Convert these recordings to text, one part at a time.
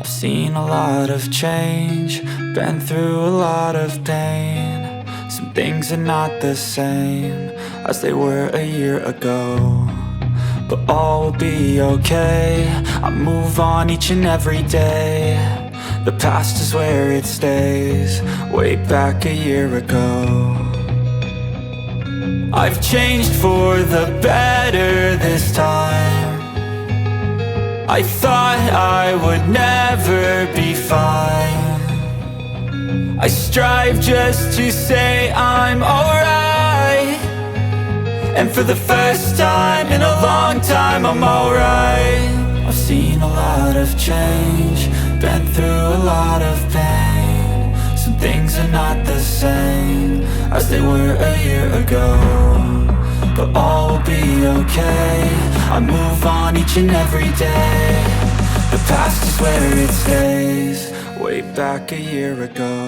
I've seen a lot of change, been through a lot of pain. Some things are not the same as they were a year ago, but all will be okay. I move on each and every day. The past is where it stays, way back a year ago. I've changed for the better this time. I thought I would never be fine. I strive just to say I'm alright, and for the first time in a long time I'm alright. I've seen a lot of change, been through a lot of pain. Some things are not the same as they were a year ago, but all will be okay. I move on each and every day. The past is where it stays, way back a year ago.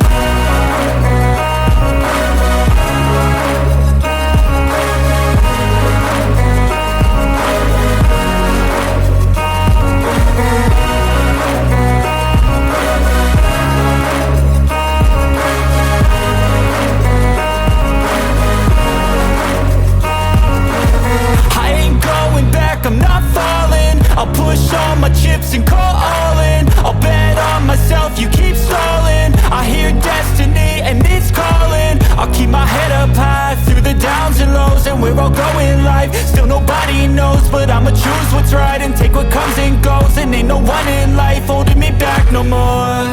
I'm not falling, I'll push all my chips and call all in. I'll bet on myself, you keep stalling. I hear destiny and it's calling. I'll keep my head up high through the downs and lows, and we're all going life. Still nobody knows, but I'ma choose what's right and take what comes and goes. And ain't no one in life holding me back no more.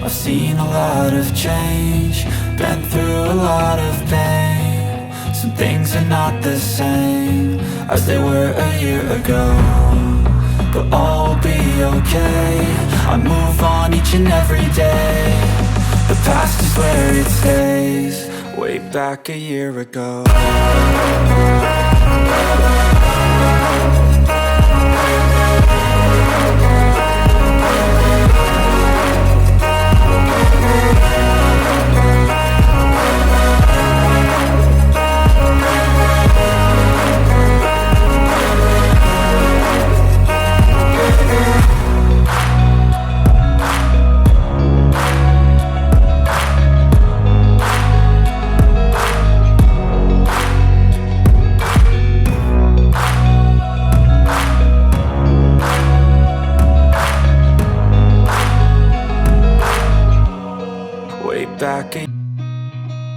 I've seen a lot of change, been through a lot of pain. Some things are not the same as they were a year ago, but all will be okay. I move on each and every day. The past is where it stays, way back a year ago.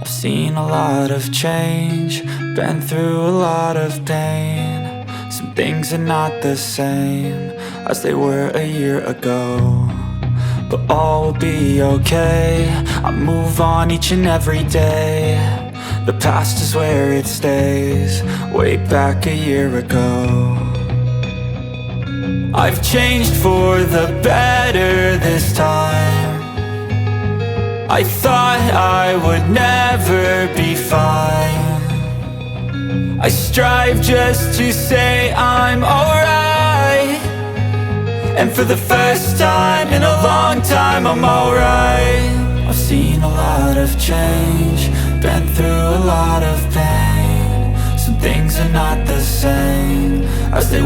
I've seen a lot of change, been through a lot of pain. Some things are not the same as they were a year ago, but all will be okay. I move on each and every day. The past is where it stays, way back a year ago. I've changed for the better this time. I thought I would never be fine. I strive just to say I'm alright, and for the first time in a long time I'm alright. I've seen a lot of change, been through a lot of pain. Some things are not the same as they were.